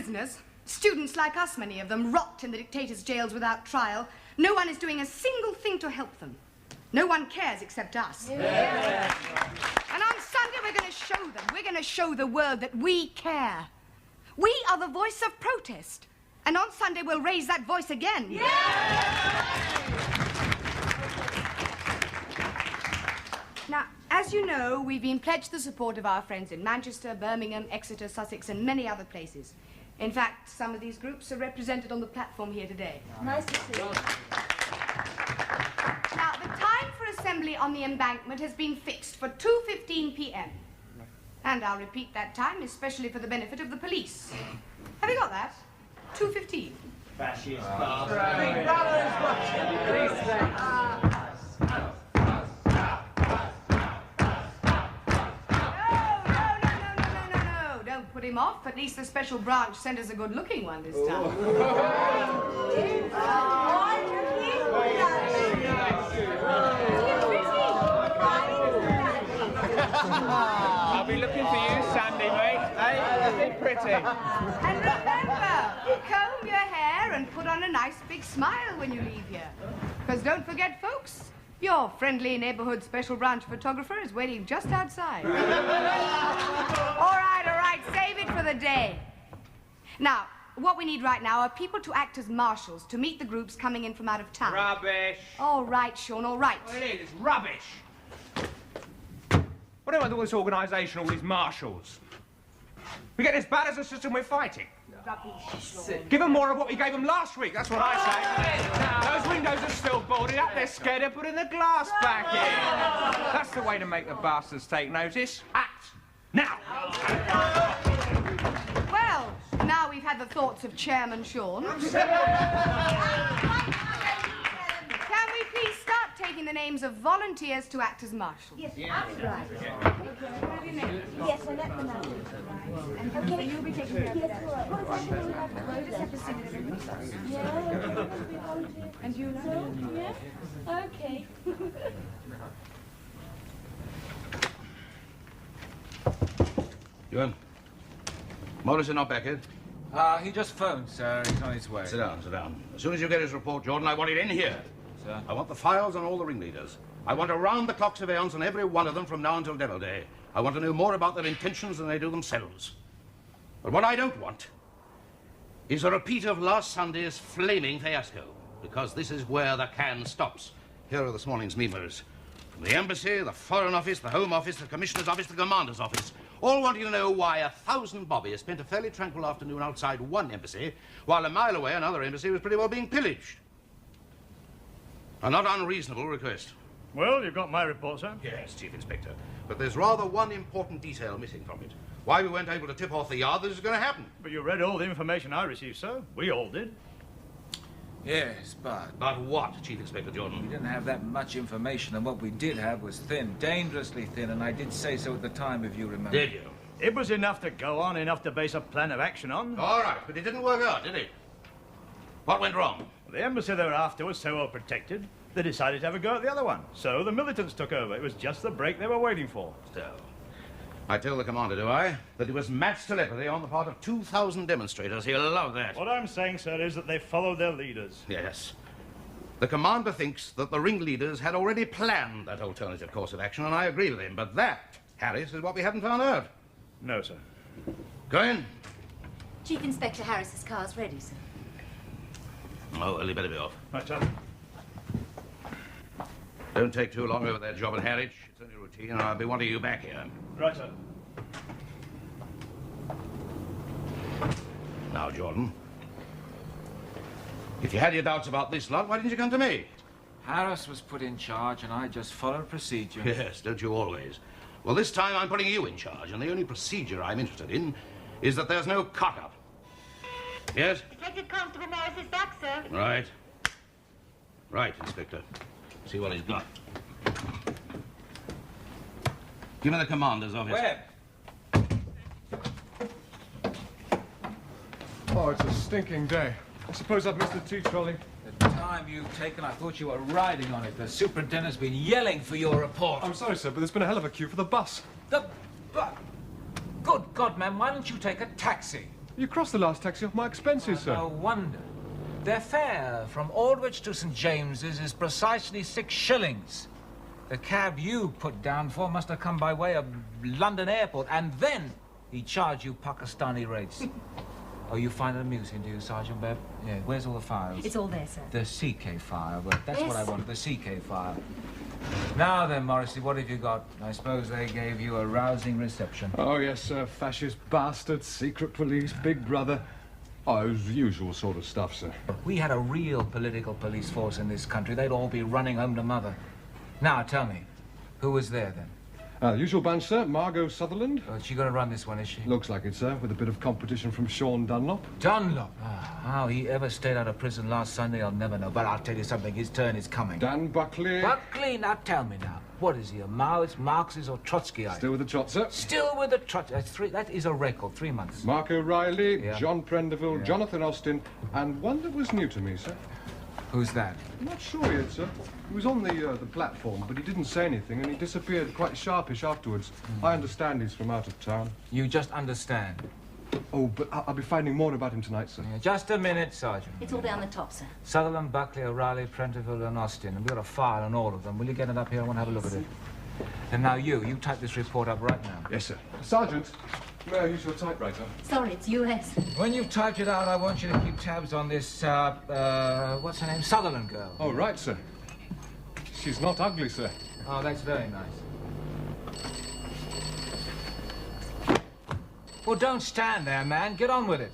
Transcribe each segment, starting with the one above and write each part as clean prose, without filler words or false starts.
prisoners. Students like us, many of them, rot in the dictators' jails without trial. No one is doing a single thing to help them. No one cares except us. Yeah. And on Sunday we're going to show them, we're going to show the world that we care. We are the voice of protest. And on Sunday we'll raise that voice again. Yeah. Now, as you know, we've been pledged the support of our friends in Manchester, Birmingham, Exeter, Sussex, and many other places. In fact, some of these groups are represented on the platform here today. Nice to see you. Now, the time for assembly on the embankment has been fixed for 2:15 p.m. And I'll repeat that time, especially for the benefit of the police. Have you got that? 2:15. Fascist No, don't put him off. At least the special branch sent us a good-looking one this time. I'll be looking for you, Sandy, mate. Hey, be pretty. And remember, comb your hair and put on a nice big smile when you leave here. Because don't forget, folks, your friendly neighborhood special branch photographer is waiting just outside. All right, save it for the day. Now, what we need right now are people to act as marshals to meet the groups coming in from out of town. Rubbish. All right, Sean, all right. Well, it is. It's rubbish. What do I do with this organisation, all these marshals? We get as bad as the system we're fighting. Rubbish. Give them more of what we gave them last week, that's what I say. Those windows are still boarded up, they're scared of putting the glass back in. That's the way to make the bastards take notice. Act now. Well, now we've had the thoughts of Chairman Sean. Can we please start taking the names of volunteers to act as marshals? Yes, Yeah. right. Yes, I let them know. Okay, you'll be taking care of that. Yeah. And you know? Yeah. Okay. Ewan, Morrison not back yet? He just phoned, sir. He's on his way. Sit down, sit down. As soon as you get his report, Jordan, I want it in here. Sir? I want the files on all the ringleaders. I want a round-the-clock surveillance on every one of them from now until Devil Day. I want to know more about their intentions than they do themselves. But what I don't want is a repeat of last Sunday's flaming fiasco, because this is where the can stops. Here are this morning's memos. From the embassy, the Foreign Office, the Home Office, the Commissioner's Office, the Commander's Office, all wanting to know why 1,000 bobbies spent a fairly tranquil afternoon outside one embassy, while a mile away another embassy was pretty well being pillaged. A not unreasonable request. Well, you've got my report, sir. Yes, Chief Inspector. But there's rather one important detail missing from it. Why we weren't able to tip off the yard that this is going to happen. But you read all the information I received, sir. We all did. Yes, but But what, Chief Inspector Jordan? we didn't have that much information, and what we did have was thin, dangerously thin, and I did say so at the time, if you remember. Did you? It was enough to go on, enough to base a plan of action on. All right, but it didn't work out, did it? What went wrong? The embassy they were after was so well protected, they decided to have a go at the other one. So the militants took over. It was just the break they were waiting for. So, I tell the commander, do I, that it was match telepathy on the part of 2,000 demonstrators. He'll love that. What I'm saying, sir, is that they followed their leaders. Yes. The commander thinks that the ringleaders had already planned that alternative course of action, and I agree with him. But that, Harris, is what we hadn't found out. No, sir. Go in. Chief Inspector Harris's car's ready, sir. Oh, well, you better be off. Right, sir. Don't take too long over that job at Harwich. It's only routine, and I'll be wanting you back here. Right, sir. Now, Jordan, if you had your doubts about this lot, why didn't you come to me? Harris was put in charge, and I just followed procedure. Yes, don't you always? Well, this time I'm putting you in charge, and the only procedure I'm interested in is that there's no cock-up. Yes? Detective Constable Morris is back, sir. Right. Right, Inspector. See what he's got. Give me the commander's office. Webb! Oh, it's a stinking day. I suppose I've missed the tea trolley. The time you've taken, I thought you were riding on it. The superintendent's been yelling for your report. I'm sorry, sir, but there's been a hell of a queue for the bus. Good God, man, why don't you take a taxi? You crossed the last taxi off my expenses, sir. No wonder. Their fare from Aldwych to St. James's is precisely 6 shillings. The cab you put down for must have come by way of London Airport, and then he charged you Pakistani rates. Oh, you find it amusing, do you, Sergeant Bebb? Yeah, where's all the files? It's all there, sir. The CK file. Well, that's Yes. what I wanted, the CK file. Now then, Morrissey, what have you got? I suppose they gave you a rousing reception. Oh, yes, sir. Fascist bastards, secret police, big brother. Oh, it was the usual sort of stuff, sir. If we had a real political police force in this country, they'd all be running home to mother. Now, tell me, who was there then? Usual bunch, sir. Margot Sutherland. Oh, she gonna run this one, is she? Looks like it, sir, with a bit of competition from Sean Dunlop. Dunlop. Ah, how he ever stayed out of prison last Sunday, I'll never know. But I'll tell you something, his turn is coming. Dan Buckley. Buckley, now tell me now. What is he, a Maoist, Marxist, or Trotskyite? Still with the trot, sir. Still with the Trotsky. That's 3. That is a record. 3 months. Mark O'Reilly, Yeah. John Prendeville, Yeah. Jonathan Austin, and one that was new to me, sir. Who's that? I'm not sure yet, sir. He was on the platform, but he didn't say anything, and he disappeared quite sharpish afterwards. I understand he's from out of town. You just understand. Oh, but I'll be finding more about him tonight, sir. Yeah, just a minute, Sergeant. It's all there on the top, sir. Sutherland, Buckley, O'Reilly, Prenteville, and Austin. And we've got a file on all of them. Will you get it up here? I want to have a look at it. And now you type this report up right now. Yes, sir. Sergeant, may I use your typewriter? Sorry, it's US. When you've typed it out, I want you to keep tabs on this, what's her name? Sutherland girl. Oh, right, sir. She's not ugly, sir. Oh, that's very nice. Well, don't stand there, man. Get on with it.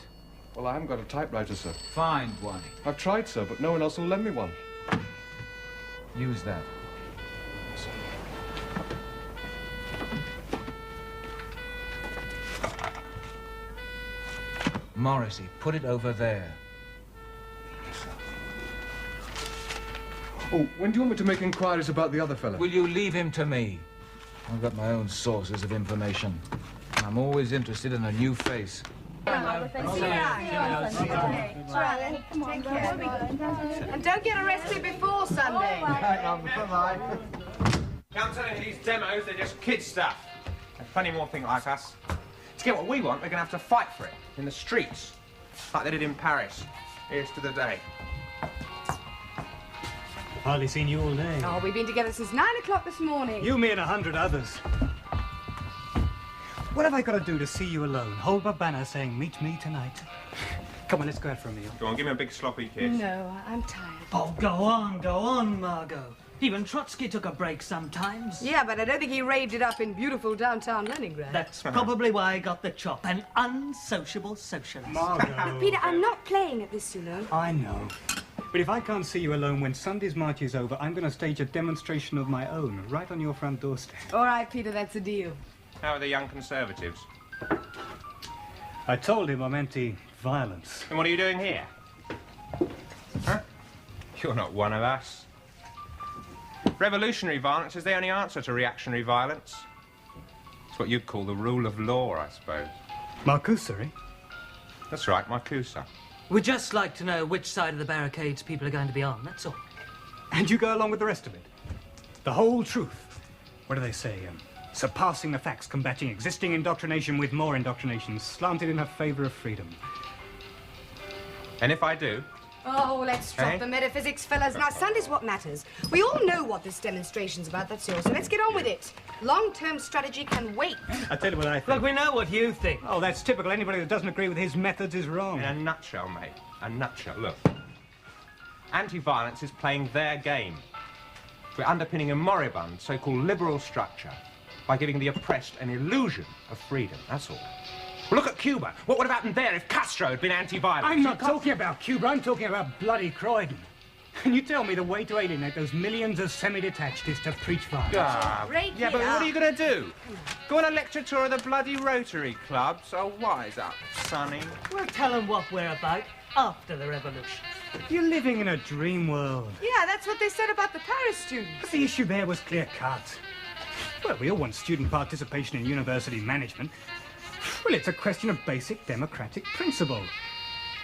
Well, I haven't got a typewriter, sir. Find one. I've tried, sir, but no one else will lend me one. Use that. Morrissey, put it over there. Oh, when do you want me to make inquiries about the other fella? Will you leave him to me? I've got my own sources of information. I'm always interested in a new face. And don't get arrested before Sunday. I'm telling you, these demos, they're just kid stuff. There's plenty more think like us. To get what we want, we're going to have to fight for it in the streets, like they did in Paris. Here's to the day. Hardly seen you all day. Oh, we've been together since 9 o'clock this morning. You, me, and 100 others. What have I got to do to see you alone? Hold my banner saying, meet me tonight. Come on, let's go out for a meal. Go on, give me a big sloppy kiss. No, I'm tired. Oh, go on, Margot. Even Trotsky took a break sometimes. Yeah, but I don't think he raved it up in beautiful downtown Leningrad. That's probably why I got the chop. An unsociable socialist. Margot. Peter, I'm not playing at this, you know. I know. But if I can't see you alone when Sunday's march is over, I'm going to stage a demonstration of my own right on your front doorstep. All right, Peter, that's a deal. How are the young Conservatives? I told him I'm anti-violence. And what are you doing here? Huh? You're not one of us. Revolutionary violence is the only answer to reactionary violence. It's what you'd call the rule of law, I suppose. Marcussery? That's right, Marcusa. We'd just like to know which side of the barricades people are going to be on, that's all. And you go along with the rest of it? The whole truth. What do they say? Surpassing the facts, combating existing indoctrination with more indoctrination, slanted in her favor of freedom. And if I do? Oh, let's drop Eh? the metaphysics, fellas. Now, Sunday's what matters. We all know what this demonstration's about, that's all. So let's get on with it. Long-term strategy can wait. I tell you what I think. Look, we know what you think. Oh, that's typical. Anybody that doesn't agree with his methods is wrong. In a nutshell, mate. A nutshell. Look. Anti-violence is playing their game. We're underpinning a moribund, so-called liberal structure by giving the oppressed an illusion of freedom. That's all. Well, look at Cuba. What would have happened there if Castro had been anti-violent? I'm not talking about Cuba. I'm talking about bloody Croydon. And you tell me the way to alienate those millions of semi-detached is to preach violence. Ah, Break yeah, it but what up. are you going to do? Go on a lecture tour of the bloody Rotary clubs? Oh, wise up, sonny. We'll tell them what we're about after the revolution. You're living in a dream world. Yeah, that's what they said about the Paris students. But the issue there was clear-cut. Well, we all want student participation in university management. Well, it's a question of basic democratic principle.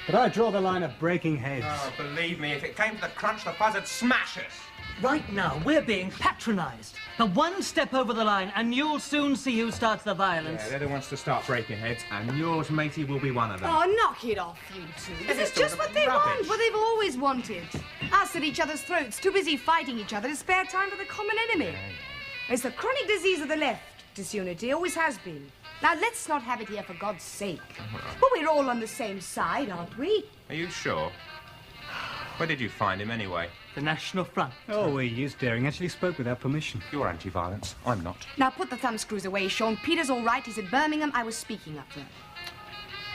But I draw the line at breaking heads. Oh, believe me, if it came to the crunch, the fuzz would smash us. Right now, we're being patronised. The one step over the line, and you'll soon see who starts the violence. Yeah, they're the ones to start breaking heads, and yours, matey, will be one of them. Oh, knock it off, you two. This is just what they want, what they've always wanted. Us at each other's throats, too busy fighting each other to spare time for the common enemy. It's the chronic disease of the left, disunity, always has been. Now, let's not have it here, for God's sake. Well, we're all on the same side, aren't we? Are you sure? Where did you find him, anyway? The National Front. Oh, he is daring. Actually spoke without permission. You're anti-violence. I'm not. Now, put the thumbscrews away, Sean. Peter's all right. He's at Birmingham. I was speaking up there.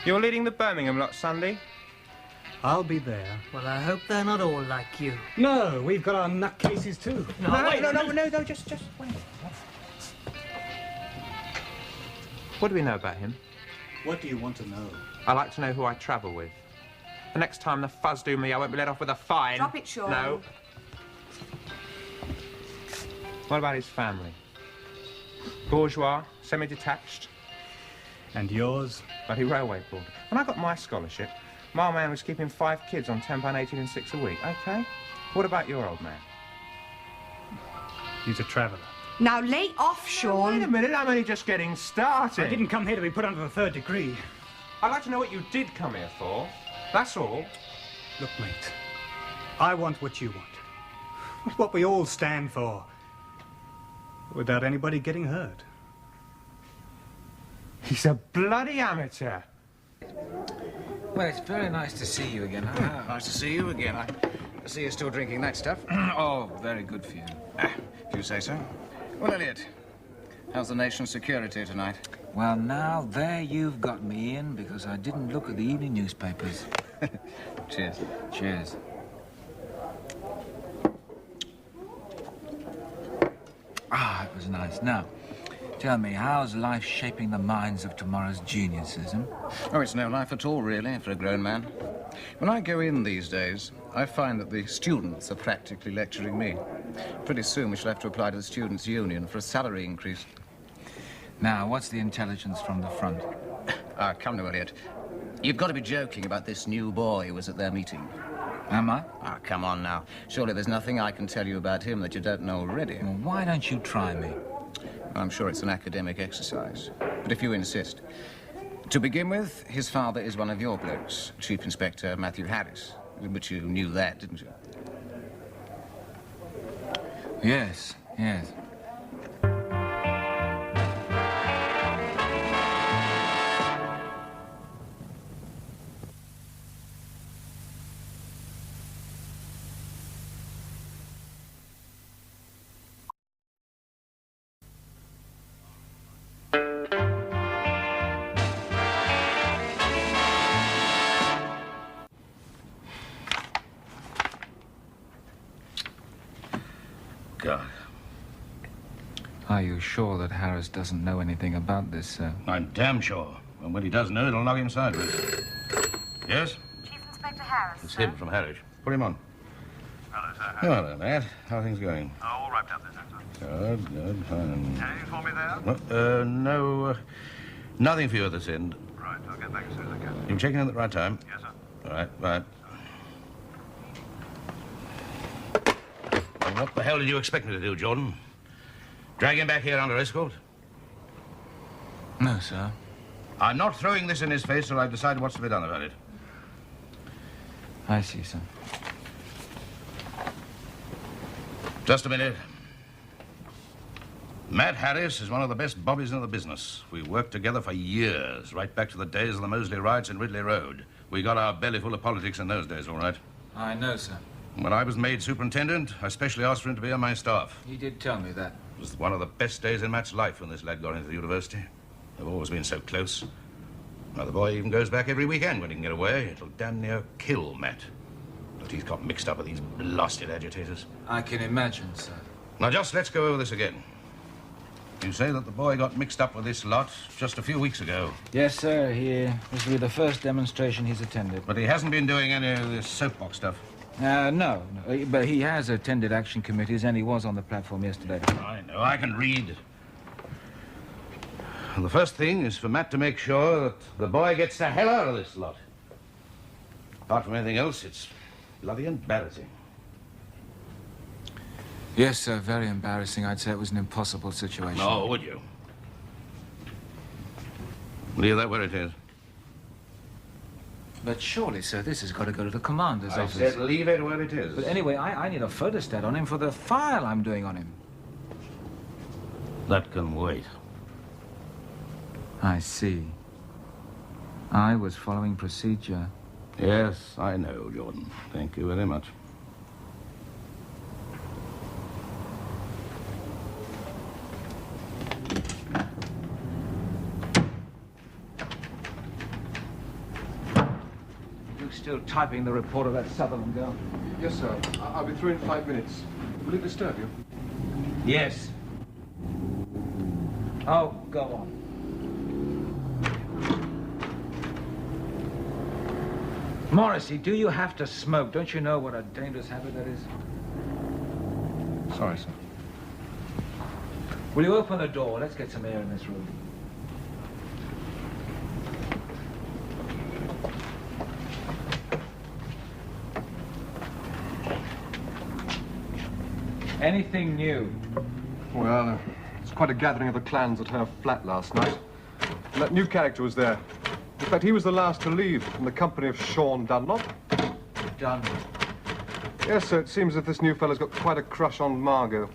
You're leading the Birmingham lot Sunday? I'll be there. Well, I hope they're not all like you. No, we've got our nutcases too. No, just wait. What do we know about him? What do you want to know? I like to know who I travel with. The next time the fuzz do me, I won't be let off with a fine. Drop it, Sean. No. What about his family? Bourgeois, semi-detached. And yours? Bloody railway board. When I got my scholarship, my man was keeping 5 kids on £10.18 and 6 a week. OK? What about your old man? He's a traveller. Now, lay off, Sean. Wait a minute, I'm only just getting started. I didn't come here to be put under the 3rd degree. I'd like to know what you did come here for. That's all. Look, mate, I want what you want. What we all stand for. Without anybody getting hurt. He's a bloody amateur. Well, it's very nice to see you again. Nice to see you again. I see you're still drinking that stuff. Oh, very good for you. If you say so. Well, Elliot, how's the nation's security tonight? Well, now, there you've got me in because I didn't look at the evening newspapers. Cheers. Cheers. Ah, it was nice. Now, tell me, how's life shaping the minds of tomorrow's geniuses, huh? Oh, it's no life at all, really, for a grown man. When I go in these days, I find that the students are practically lecturing me. Pretty soon we shall have to apply to the Students' Union for a salary increase. Now, what's the intelligence from the front? Come now, Elliot. You've got to be joking about this new boy who was at their meeting. Am I? Come on now. Surely there's nothing I can tell you about him that you don't know already. Well, why don't you try me? I'm sure it's an academic exercise. But if you insist. To begin with, his father is one of your blokes, Chief Inspector Matthew Harris. But you knew that, didn't you? Yes, yes. God. Are you sure that Harris doesn't know anything about this, sir? I'm damn sure. And when he does know, it'll knock him sideways. Yes? Chief Inspector Harris. It's him from Harwich. Put him on. Hello, sir. Hello, Matt. How are things going? All wrapped up this end, sir. Good, fine. Anything for me there? No, nothing for you at this end. Right, I'll get back as soon as I can. You checking in at the right time? Yes, sir. All right, right. Well, what the hell did you expect me to do, Jordan? Drag him back here under escort? No, sir. I'm not throwing this in his face till I've decided what's to be done about it. I see, sir. Just a minute. Matt Harris is one of the best bobbies in the business. We worked together for years, right back to the days of the Moseley riots in Ridley Road. We got our belly full of politics in those days, all right. I know, sir. When I was made superintendent, I specially asked for him to be on my staff. He did tell me that. It was one of the best days in Matt's life when this lad got into the university. They've always been so close. Now, the boy even goes back every weekend when he can get away. It'll damn near kill Matt. But he's got mixed up with these blasted agitators. I can imagine, sir. Now, just let's go over this again. You say that the boy got mixed up with this lot just a few weeks ago. Yes, sir. This will be the first demonstration he's attended. But he hasn't been doing any of this soapbox stuff. No. But he has attended action committees and he was on the platform yesterday. I know. I can read. And the first thing is for Matt to make sure that the boy gets the hell out of this lot. Apart from anything else, it's bloody embarrassing. Yes, sir, very embarrassing. I'd say it was an impossible situation. No, would you? Leave that where it is. But surely, sir, this has got to go to the commander's I office. said leave it where it is. But anyway, I need a photostat on him for the file I'm doing on him. That can wait. I see. I was following procedure. Yes, I know, Jordan. Thank you very much. You still typing the report of that Sutherland girl? Yes, sir. I'll be through in 5 minutes. Will it disturb you? Yes. Oh, go on. Morrissey, do you have to smoke? Don't you know what a dangerous habit that is? Sorry, sir. Will you open the door? Let's get some air in this room. Anything new? Well, it's quite a gathering of the clans at her flat last night. And that new character was there. In fact, he was the last to leave from the company of Sean Dunlop. Dunlop? Yes, sir. It seems that this new fellow's got quite a crush on Margot.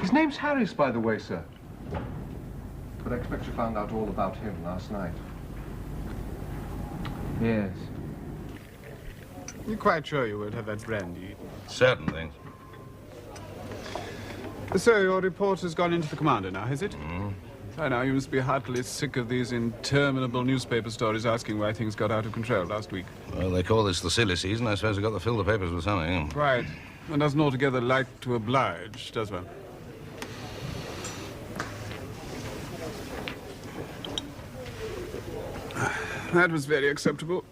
His name's Harris, by the way, sir. But I expect you found out all about him last night. Yes. You're quite sure you won't have that brandy? Certain things. So your report has gone into the commander now, has it? I know, you must be heartily sick of these interminable newspaper stories asking why things got out of control last week. Well, they call this the silly season. I suppose they've got to fill the papers with something. Right. One doesn't altogether like to oblige, does one? That was very acceptable.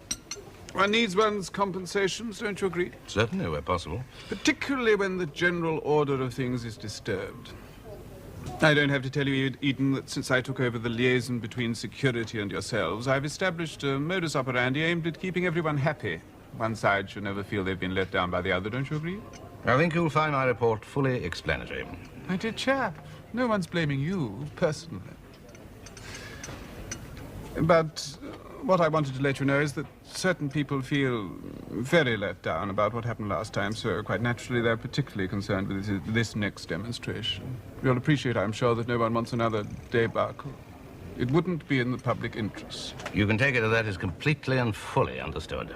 One needs one's compensations, don't you agree? Certainly, where possible. Particularly when the general order of things is disturbed. I don't have to tell you, Eden, that since I took over the liaison between security and yourselves, I've established a modus operandi aimed at keeping everyone happy. One side should never feel they've been let down by the other, don't you agree? I think you'll find my report fully explanatory. My dear chap, no one's blaming you, personally. But what I wanted to let you know is that certain people feel very let down about what happened last time, so quite naturally they're particularly concerned with this next demonstration. You'll appreciate, I'm sure, that no one wants another debacle. It wouldn't be in the public interest. You can take it that is completely and fully understood.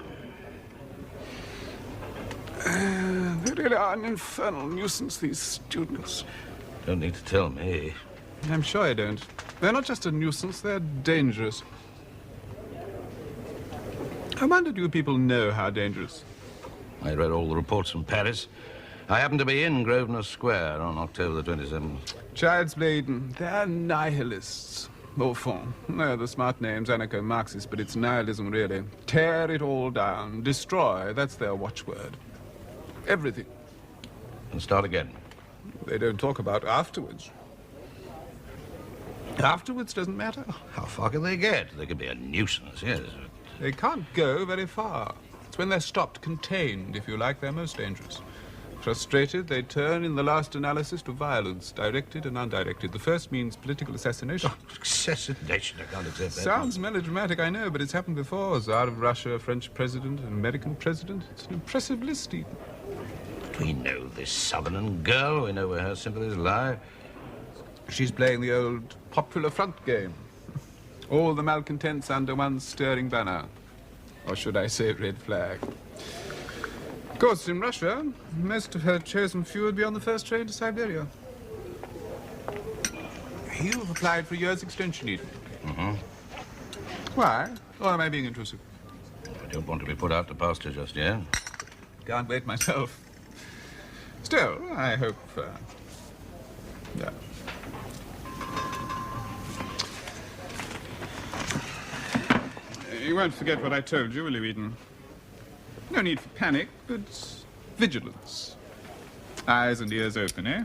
They really are an infernal nuisance, these students. Don't need to tell me. I'm sure I don't. They're not just a nuisance, they're dangerous. I wonder, do you people know how dangerous? I read all the reports from Paris. I happened to be in Grosvenor Square on October the 27th. Child's play, they're nihilists. Au fond. No, the smart name's anarcho-Marxist, but it's nihilism, really. Tear it all down. Destroy. That's their watchword. Everything. And start again. They don't talk about afterwards. Afterwards doesn't matter. How far can they get? They could be a nuisance, yes. They can't go very far. It's when they're stopped, contained, if you like, they're most dangerous. Frustrated, they turn in the last analysis to violence, directed and undirected. The first means political assassination. Oh, assassination, I can't accept that. Sounds melodramatic, I know, but it's happened before. Tsar of Russia, French president, an American president. It's an impressive list, Eden. We know this Sutherland girl. We know where her sympathies lie. She's playing the old popular front game. All the malcontents under one stirring banner. Or should I say red flag. Of course, in Russia, most of her chosen few would be on the first train to Siberia. You've applied for a year's extension, Eden. Why? Or am I being intrusive? I don't want to be put out to pasture just yet. Can't wait myself. Still, I hope... yeah. You won't forget what I told you, will you, Eden? No need for panic, but vigilance. Eyes and ears open, eh?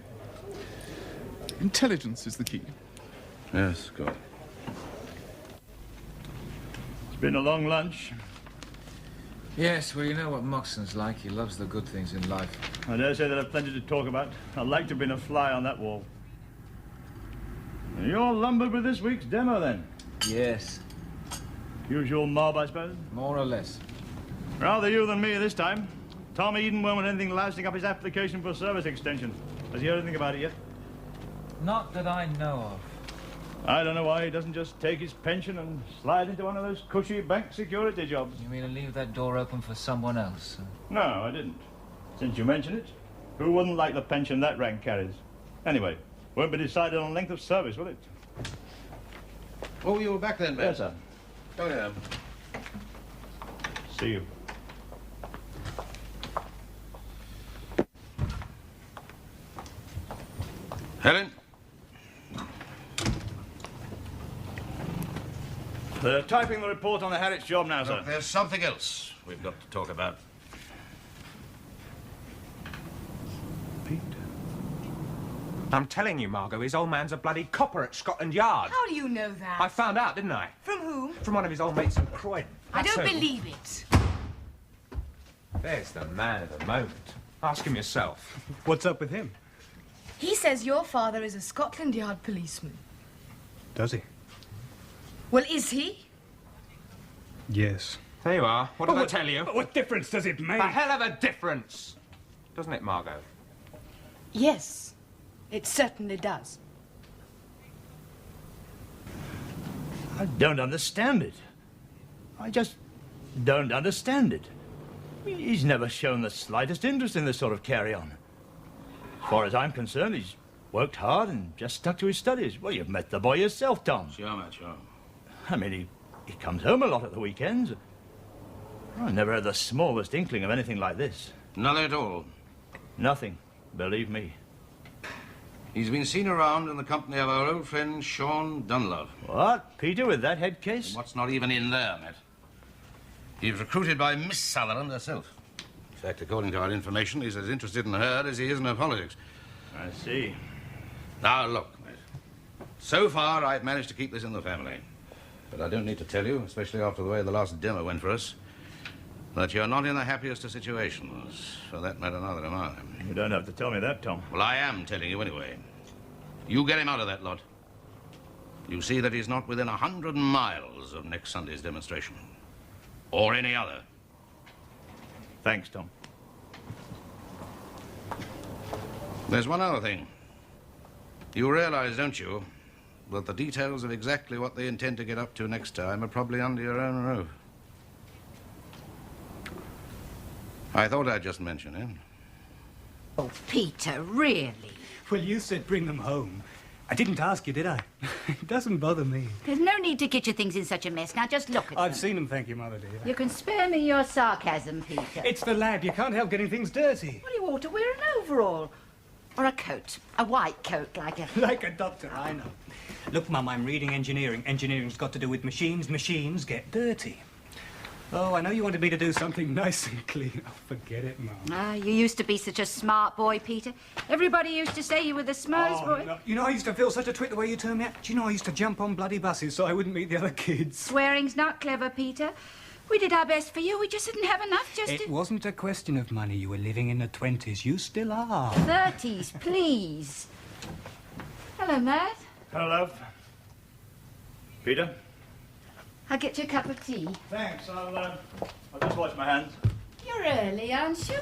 Intelligence is the key. Yes, good. It's been a long lunch. Yes, well, you know what Moxon's like. He loves the good things in life. I dare say that I've plenty to talk about. I'd like to have been a fly on that wall. You're lumbered with this week's demo, then? Yes. Usual mob, I suppose? More or less. Rather you than me this time. Tom Eden won't want anything lousing up his application for service extension. Has he heard anything about it yet? Not that I know of. I don't know why he doesn't just take his pension and slide into one of those cushy bank security jobs. You mean to leave that door open for someone else? No, I didn't. Since you mention it, who wouldn't like the pension that rank carries? Anyway, won't be decided on length of service, will it? Oh, you were back then, Ben? Yes, sir. Oh, yeah. See you. Helen? They're typing the report on the Harwich job now, sir. Look, there's something else we've got to talk about. Pete? I'm telling you, Margot, his old man's a bloody copper at Scotland Yard. How do you know that? I found out, didn't I? From whom? From one of his old mates in Croydon. I That's don't who. believe it. There's the man of the moment. Ask him yourself. What's up with him? He says your father is a Scotland Yard policeman. Does he? Well, is he? Yes. There you are. What did I tell you? What difference does it make? A hell of a difference. Doesn't it, Margot? Yes, it certainly does. I don't understand it. I just don't understand it. He's never shown the slightest interest in this sort of carry-on. As far as I'm concerned, he's worked hard and just stuck to his studies. Well, you've met the boy yourself, Tom. Sure, mate, sure. I mean, he comes home a lot at the weekends. I never had the smallest inkling of anything like this. Nothing at all. Nothing, believe me. He's been seen around in the company of our old friend Sean Dunlop. What? Peter with that head case? And what's not even in there, Matt? He was recruited by Miss Sutherland herself. In fact, according to our information, he's as interested in her as he is in her politics. I see. Now, look, mate. So far, I've managed to keep this in the family. But I don't need to tell you, especially after the way the last demo went for us, that you're not in the happiest of situations. For that matter, neither am I. You don't have to tell me that, Tom. Well, I am telling you anyway. You get him out of that lot. You see that he's not within 100 miles of next Sunday's demonstration. Or any other. Thanks, Tom. There's one other thing. You realize, don't you, that the details of exactly what they intend to get up to next time are probably under your own roof. I thought I'd just mention it. Oh, Peter, really? Well, you said bring them home. I didn't ask you, did I? It doesn't bother me. There's no need to get your things in such a mess. Now, just look at them. I've seen them, thank you, Mother dear. You can spare me your sarcasm, Peter. It's the lad. You can't help getting things dirty. Well, you ought to wear an overall. Or a coat. A white coat, like a... Like a doctor, I know. Look, Mum, I'm reading engineering. Engineering's got to do with machines. Machines get dirty. Oh, I know you wanted me to do something nice and clean. Oh, forget it, Mum. Ah, you used to be such a smart boy, Peter. Everybody used to say you were the smartest boy. No. You know, I used to feel such a twit the way you turned me out. Do you know, I used to jump on bloody buses so I wouldn't meet the other kids. Swearing's not clever, Peter. We did our best for you. We just didn't have enough just It to... wasn't a question of money. You were living in the 20s. You still are. 30s, please. Hello, Matt. Hello, love. Peter? I'll get you a cup of tea. Thanks. I'll just wash my hands. You're early, aren't you?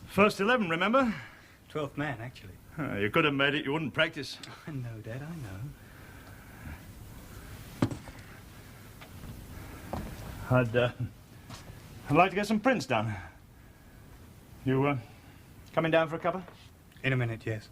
First 11, remember? 12th man, actually. You could have made it. You wouldn't practice. I know, Dad, I know. I'd like to get some prints done. You Coming down for a cuppa? In a minute, yes.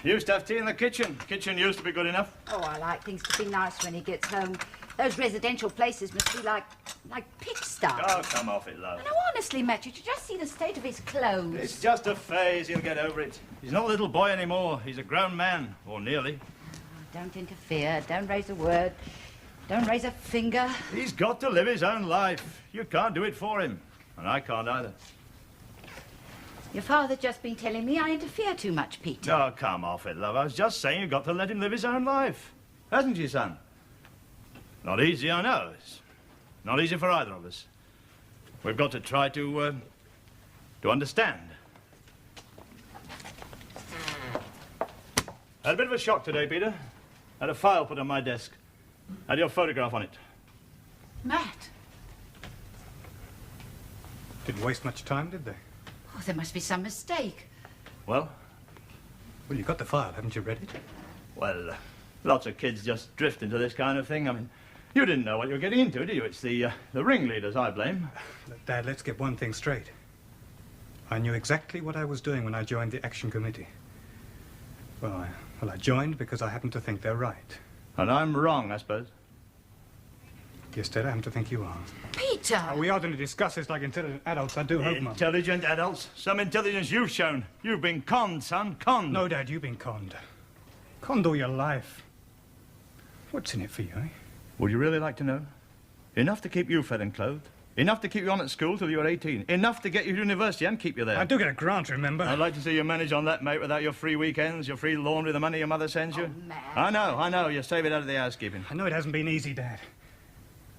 Used to have tea in the kitchen. Kitchen used to be good enough. Oh, I like things to be nice when he gets home. Those residential places must be like pigsties. Oh, come off it, love. No, honestly, Matt, you should just see the state of his clothes. It's just a phase. He'll get over it. He's not a little boy anymore. He's a grown man, or nearly. Oh, don't interfere. Don't raise a word. Don't raise a finger. He's got to live his own life. You can't do it for him. And I can't either. Your father's just been telling me I interfere too much, Peter. Oh, come off it, love. I was just saying you've got to let him live his own life. Hasn't she, son? Not easy, I know. It's not easy for either of us. We've got to try to understand. Had a bit of a shock today, Peter. Had a file put on my desk. Had your photograph on it. Matt. Didn't waste much time, did they? Oh, there must be some mistake. Well? Well, you got the file, haven't you read it? Well, lots of kids just drift into this kind of thing. I mean, you didn't know what you were getting into, did you? It's the ringleaders I blame. Dad, let's get one thing straight. I knew exactly what I was doing when I joined the Action Committee. Well, I joined because I happened to think they're right. And I'm wrong, I suppose. Yes, Dad, I happen to think you are. Peter! We ought to discuss this like intelligent adults, I do hope, Mum. Intelligent adults? Some intelligence you've shown. You've been conned, son, conned. No, Dad, you've been conned. Conned all your life. What's in it for you, eh? Would you really like to know? Enough to keep you fed and clothed. Enough to keep you on at school till you were 18. Enough to get you to university and keep you there. I do get a grant, remember? I'd like to see you manage on that, mate, without your free weekends, your free laundry, the money your mother sends you. Oh, Matt. I know. You save it out of the housekeeping. I know it hasn't been easy, Dad.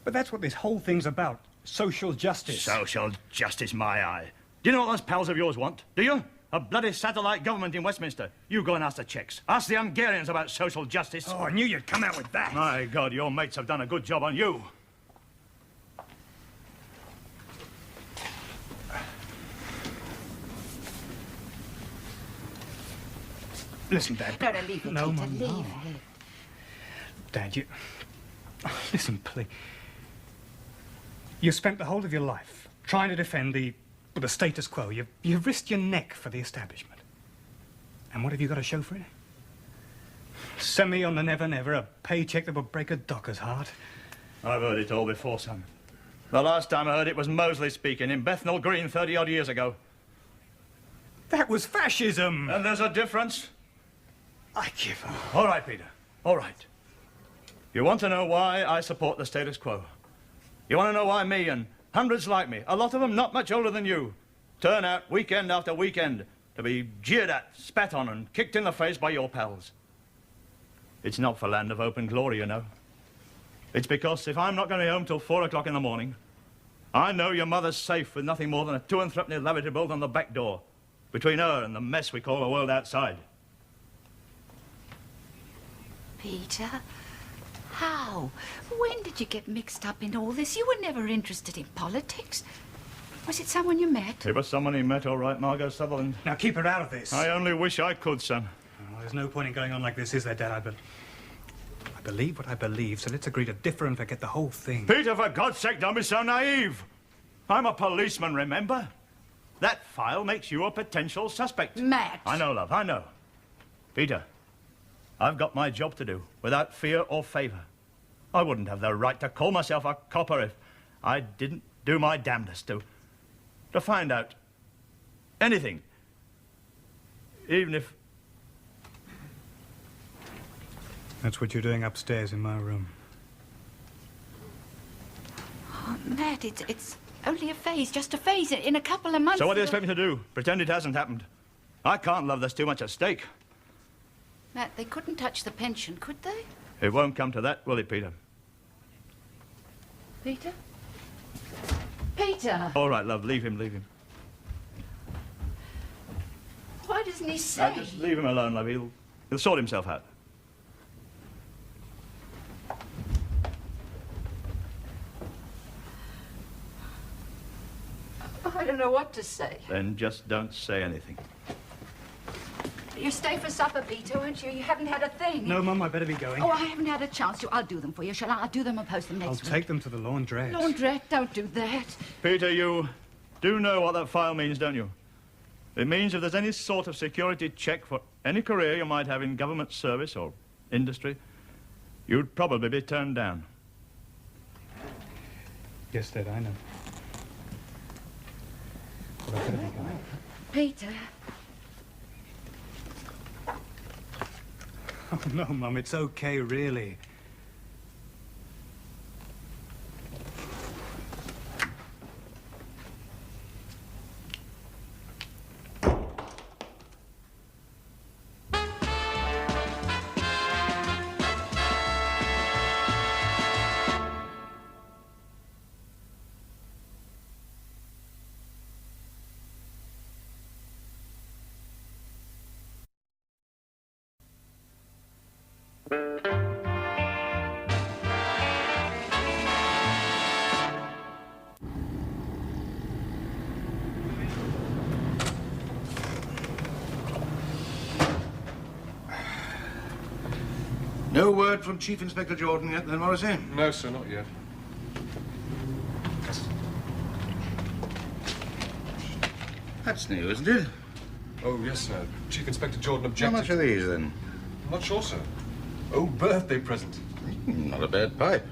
But that's what this whole thing's about. Social justice. Social justice, my eye. Do you know what those pals of yours want? Do you? A bloody satellite government in Westminster. You go and ask the Czechs. Ask the Hungarians about social justice. Oh, I knew you'd come out with that. My God, your mates have done a good job on you. Listen, Dad. No, leave it, No, Peter, Mum, leave no. it. Dad, you... Listen, please. You spent the whole of your life trying to defend the status quo. You've risked your neck for the establishment. And what have you got to show for it? Send me on the never, never, a paycheck that would break a docker's heart. I've heard it all before, son. The last time I heard it was Mosley speaking in Bethnal Green 30-odd years ago. That was fascism. And there's a difference. I give up. All right, Peter. All right. You want to know why I support the status quo? You want to know why me and hundreds like me, a lot of them not much older than you, turn out weekend after weekend to be jeered at, spat on, and kicked in the face by your pals? It's not for land of open glory, you know. It's because if I'm not going to be home till 4 o'clock in the morning, I know your mother's safe with nothing more than a 2 and 3 lavatory bolt on the back door between her and the mess we call the world outside. Peter, how? When did you get mixed up in all this? You were never interested in politics. Was it someone you met? It was someone he met, all right, Margot Sutherland. Now keep her out of this. I only wish I could, son. Oh, there's no point in going on like this, is there, Dad? I believe what I believe, so let's agree to differ and forget the whole thing. Peter, for God's sake, don't be so naive. I'm a policeman, remember? That file makes you a potential suspect. Matt. I know, love, I know. Peter, I've got my job to do, without fear or favour. I wouldn't have the right to call myself a copper if I didn't do my damnedest to find out anything. Even if... That's what you're doing upstairs in my room. Oh, Matt, it's only a phase, just a phase. In a couple of months... So what do you expect me to do? Pretend it hasn't happened? I can't, love. There's too much at stake. Matt, they couldn't touch the pension, could they? It won't come to that, will it, Peter? Peter? Peter! All right, love. Leave him, leave him. Why doesn't he say? Just leave him alone, love. He'll sort himself out. don't know what to say. Then just don't say anything. You stay for supper, Peter, won't you? You haven't had a thing. No, Mum, I better be going. Oh, I haven't had a chance to. I'll do them for you, shall I? I'll do them and post them next I'll week. take them to the laundrette. Laundrette, don't do that. Peter, you do know what that file means, don't you? It means if there's any sort of security check for any career you might have in government service or industry, you'd probably be turned down. Yes, Dad, I know. But I better be going. Peter. Oh, no, Mum, it's okay, really. No word from Chief Inspector Jordan yet, then, Morrissey? No, sir, not yet. That's new, isn't it? Oh, yes, sir. Chief Inspector Jordan objected. How much are these, then? I'm not sure, sir. Oh, birthday present. Not a bad pipe.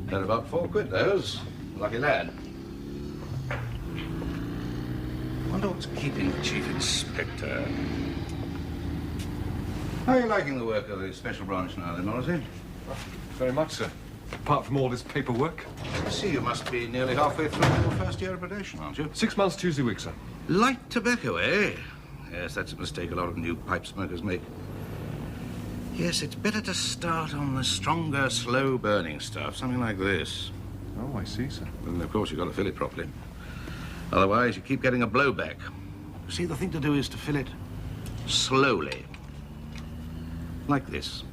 They're about £4, those. Lucky lad. Wonder what's keeping the Chief Inspector. How are you liking the work of the Special Branch now, then, Morrissey? Very much, sir. Apart from all this paperwork. I see you must be nearly halfway through your first year of probation, aren't you? 6 months, Tuesday week, sir. Light tobacco, eh? Yes, that's a mistake a lot of new pipe smokers make. Yes, it's better to start on the stronger, slow-burning stuff, something like this. Oh, I see, sir. And, of course, you've got to fill it properly. Otherwise, you keep getting a blowback. See, the thing to do is to fill it slowly. Like this.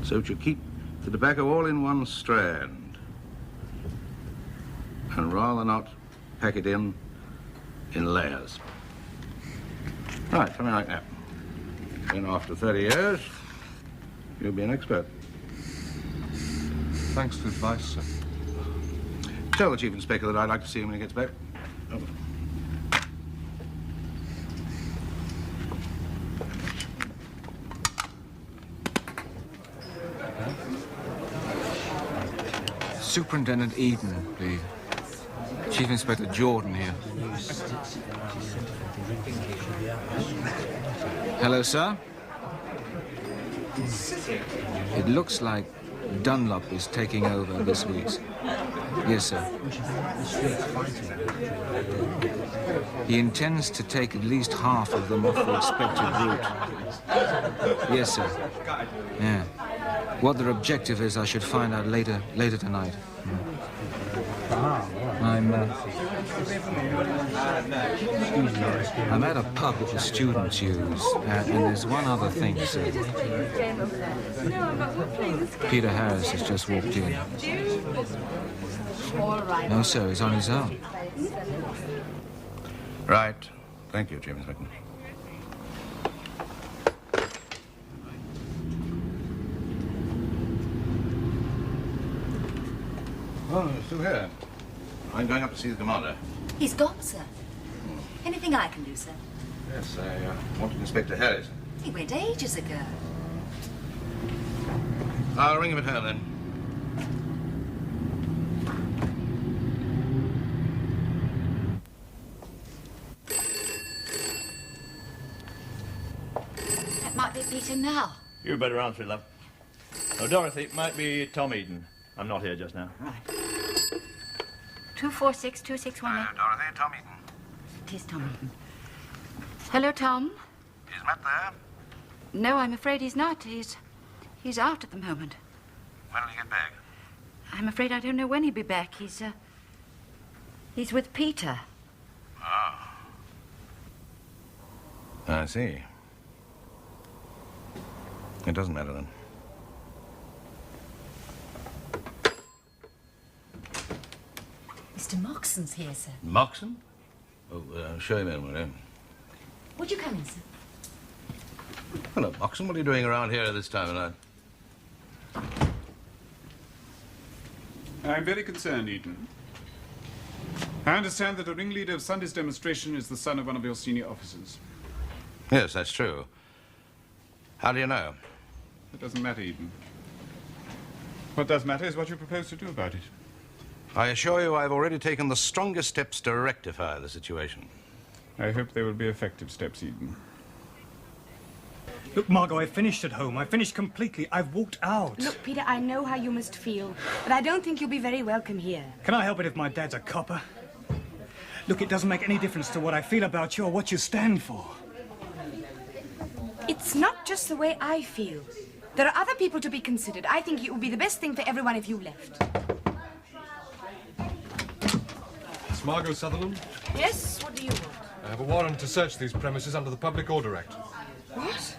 So that you keep the tobacco all in one strand. And rather not pack it in layers. Right, something like that. Then after 30 years, you'll be an expert. Thanks for the advice, sir. Tell the Chief Inspector that I'd like to see him when he gets back. Over. Superintendent Eden, please. Chief Inspector Jordan here. Hello, sir. It looks like Dunlop is taking over this week. Yes, sir. He intends to take at least half of them off the expected route. Yes, sir. Yeah. What their objective is, I should find out later tonight. I'm at a pub that the students use, and there's one other thing, sir. Peter Harris has just walked in. No, sir, he's on his own. Right. Thank you, Chief Inspector. Oh, you're still here. I'm going up to see the commander. He's gone, sir. Anything I can do, sir? Yes, I wanted Inspector Harris. He went ages ago. I'll ring him at home, then. That might be Peter now. You better answer it, love. Oh, Dorothy, it might be Tom Eden. I'm not here just now. Right. 246-2618. Dorothy, Tom Eden. It is Tom Eden. Hello, Tom. Is Matt there? No, I'm afraid he's not. He's out at the moment. When will he get back? I'm afraid I don't know when he'll be back. He's with Peter. Oh. I see. It doesn't matter, then. Mr. Moxon's here, sir. Moxon? Oh, show him in, will you? Would you come in, sir? Hello, Moxon. What are you doing around here at this time of night? I'm very concerned, Eden. I understand that the ringleader of Sunday's demonstration is the son of one of your senior officers. Yes, that's true. How do you know? It doesn't matter, Eden. What does matter is what you propose to do about it. I assure you I've already taken the strongest steps to rectify the situation. I hope they will be effective steps, Eden. Look, Margot, I finished at home. I finished completely. I've walked out. Look, Peter, I know how you must feel, but I don't think you'll be very welcome here. Can I help it if my dad's a copper? Look, it doesn't make any difference to what I feel about you or what you stand for. It's not just the way I feel. There are other people to be considered. I think it would be the best thing for everyone if you left. It's Margot Sutherland. Yes? What do you want? I have a warrant to search these premises under the Public Order Act. What?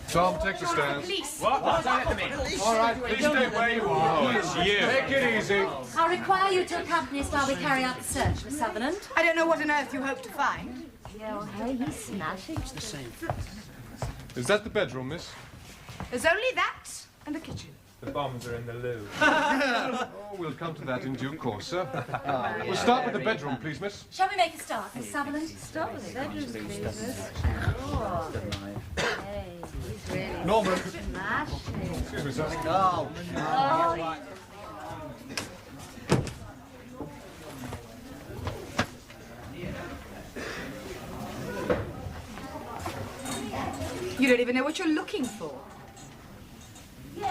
Tom, take the stairs. Police. What? Don't let them in. All right, please stay where you are. Oh, it's you. Take it easy. I'll require you to accompany us while we carry out the search, Miss Sutherland. I don't know what on earth you hope to find. Yeah, well, hey, he's smashing. It's the same. Is that the bedroom, miss? There's only that and the kitchen. The bombs are in the loo. Oh, we'll come to that in due course, sir. We'll start with the bedroom, please, miss. Shall we make a start, Miss Sutherland? Start with the bedrooms, please. Oh. Hey, he's really Norman. smashing. Excuse me, sir. Oh, You don't even know what you're looking for. You're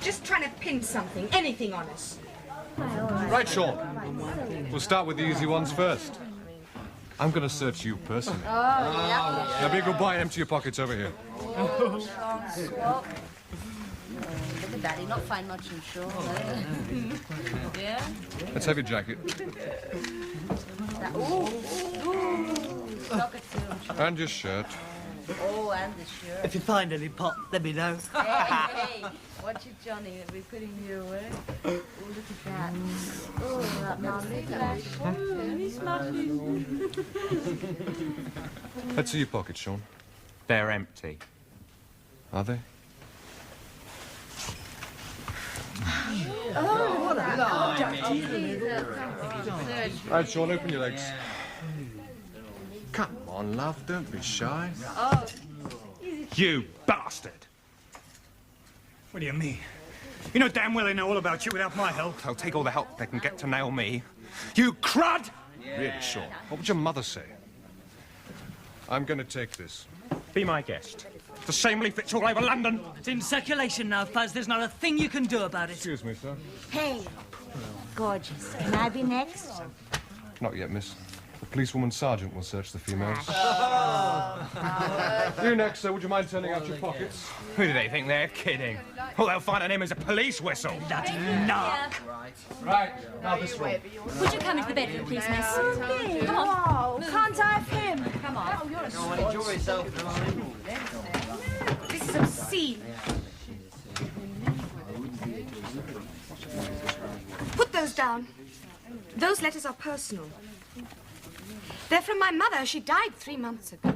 just trying to pin something, anything on us. Right, Sean. We'll start with the easy ones first. I'm going to search you personally. Now be a good boy and empty your pockets over here. look at that. He'll not find much in Sean, eh? Yeah? Let's have your jacket. Look at And your shirt. Oh, and the shirt. If you find any pot, let me know. Hey, watch it, Johnny. We're putting you away. Oh, look at that. Oh, that man. Oh, he's smashing. Let's see your pockets, Sean. They're empty. Are they? Oh, what a Right, Sean, open your legs. Come on, love, don't be shy. Oh. You bastard! What do you mean? You know damn well they know all about you without my help. They'll take all the help they can get to nail me. You crud! Really, Sean? What would your mother say? I'm going to take this. Be my guest. The same leaflet's all over London. It's in circulation now, Fuzz. There's not a thing you can do about it. Excuse me, sir. Hey, gorgeous. Can I be next? Not yet, miss. The policewoman sergeant will search the females. You next, sir. Would you mind turning out your pockets? Who do they think they're kidding? All they'll find on him is a police whistle. Bloody narc. Right. Now this room. Would you come into the bedroom, please, miss? Come on. Oh, can't I have him? Come on. Enjoy yourself. This is obscene. Put those down. Those letters are personal. They're from my mother. She died 3 months ago.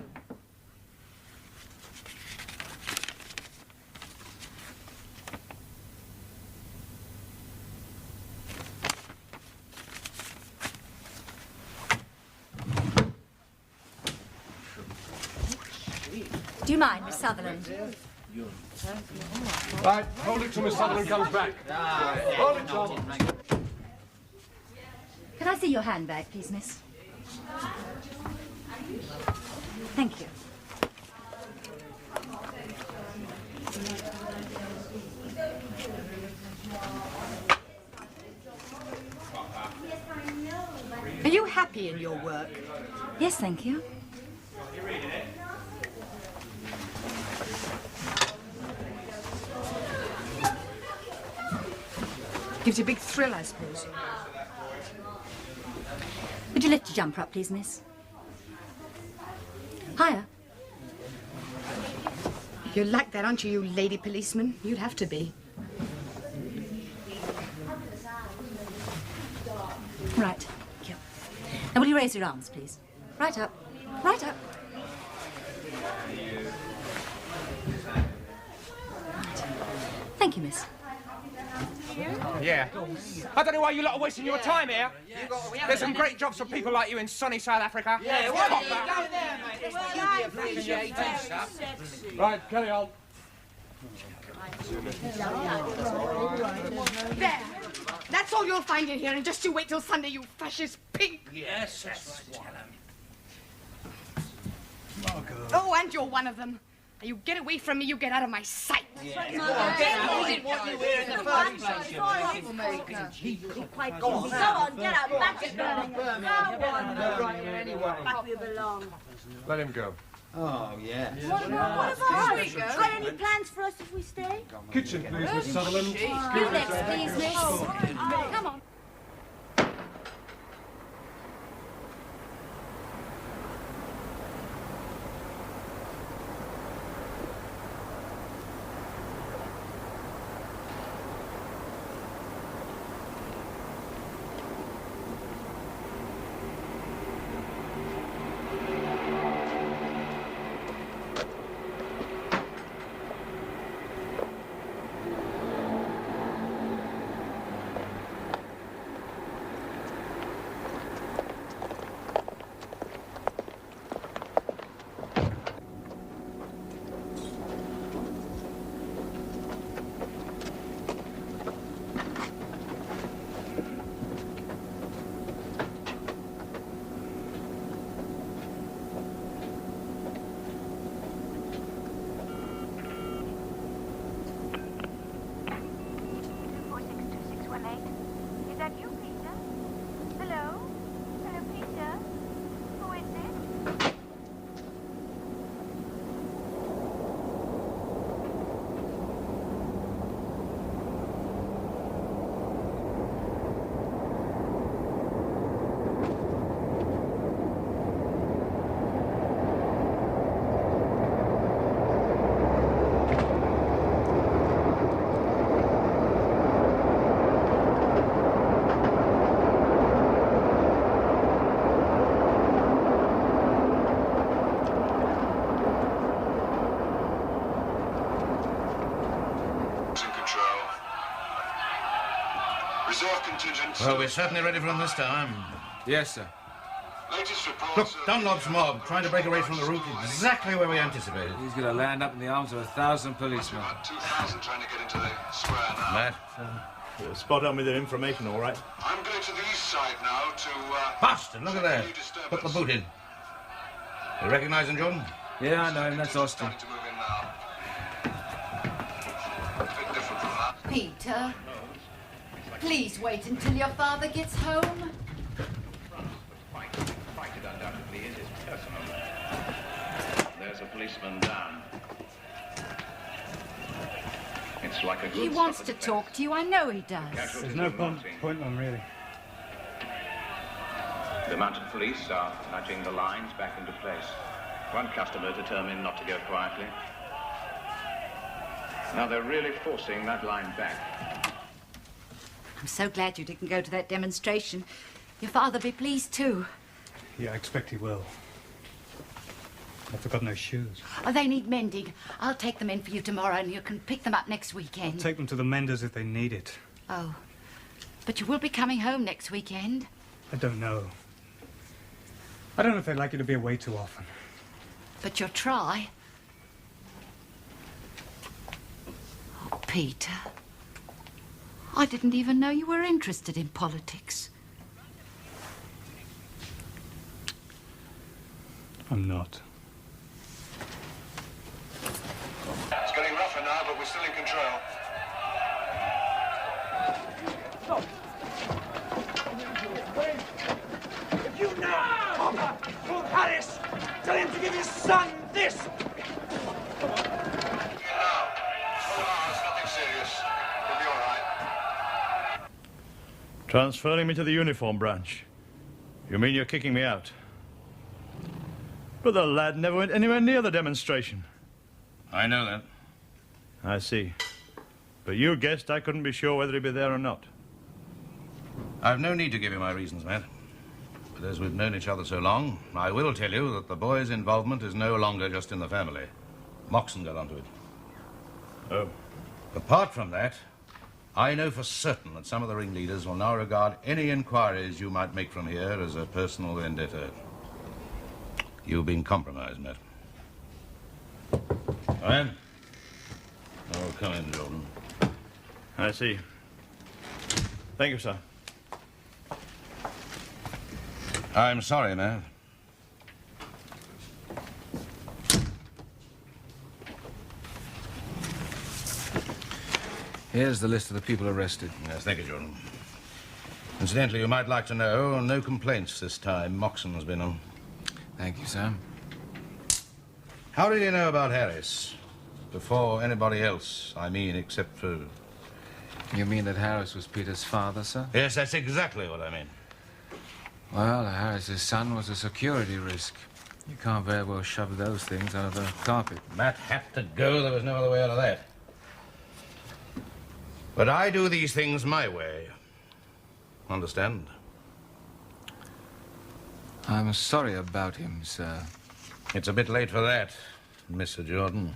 Do you mind, Miss Sutherland? Right, hold it till Miss Sutherland comes back. Hold it, Tom. Can I see your handbag, please, miss? Thank you. Are you happy in your work? Yes, thank you. Gives you a big thrill, I suppose. Would you lift your jumper up, please, miss? Higher. You're like that, aren't you, you lady policeman? You'd have to be. Right. Thank you. Now, will you raise your arms, please? Right up. Right up. Right. Thank you, miss. Yeah. I don't know why you lot are wasting your time here. There's some great jobs for people like you in sunny South Africa. Yeah, Right, carry on. There. That's all you'll find in here, and just you wait till Sunday, you fascist pig. Yes, yes. Oh, and you're one of them. Now, you get away from me, you get out of my sight. Quite go on, get up, back it burning. Go on, back we belong. Let him go. Oh, yeah. What about us? Got any plans for us if we stay? Kitchen, please, Miss Sutherland. You next, please, miss. Come on. Well, we're certainly ready for them this time. Yes, sir. Look, Dunlop's mob trying to break away from the route exactly where we anticipated. He's going to land up in the arms of 1,000 policemen. About 2,000 trying to get into the square now. Matt? Spot on with your information, all right. I'm going to the east side now to... Bastard, look at that. Put the boot in. You recognize him, Jordan? Yeah, I know him. That's Austin. to move in now. A bit different from that. Peter, please wait until your father gets home. There's a policeman down. It's like a good... He wants to talk to you. I know he does. There's no point on, really. The mounted police are nudging the lines back into place. One customer determined not to go quietly. Now they're really forcing that line back. I'm so glad you didn't go to that demonstration. Your father'll be pleased too. Yeah, I expect he will. I forgot no shoes. Oh, they need mending. I'll take them in for you tomorrow and you can pick them up next weekend. I'll take them to the menders if they need it. Oh, but you will be coming home next weekend? I don't know. I don't know if they'd like you to be away too often. But you'll try. Oh, Peter. I didn't even know you were interested in politics. I'm not. It's getting rougher now, but we're still in control. If you now, call Harris, tell him to give his son this. Transferring me to the uniform branch. You mean you're kicking me out? But the lad never went anywhere near the demonstration. I know that. I see. But you guessed I couldn't be sure whether he'd be there or not. I've no need to give you my reasons, Matt. But as we've known each other so long, I will tell you that the boy's involvement is no longer just in the family. Moxon got onto it. Oh. Apart from that, I know for certain that some of the ringleaders will now regard any inquiries you might make from here as a personal vendetta. You've been compromised, Matt. All right? Oh, come in, Jordan. I see. Thank you, sir. I'm sorry, Matt. Here's the list of the people arrested. Yes, thank you, Jordan. Incidentally, you might like to know, no complaints this time. Moxon's been on. Thank you, sir. How did you know about Harris? Before anybody else, I mean, except for... You mean that Harris was Peter's father, sir? Yes, that's exactly what I mean. Well, Harris's son was a security risk. You can't very well shove those things under the carpet. Matt had to go. There was no other way out of that. But I do these things my way. Understand? I'm sorry about him, sir. It's a bit late for that, Mr. Jordan.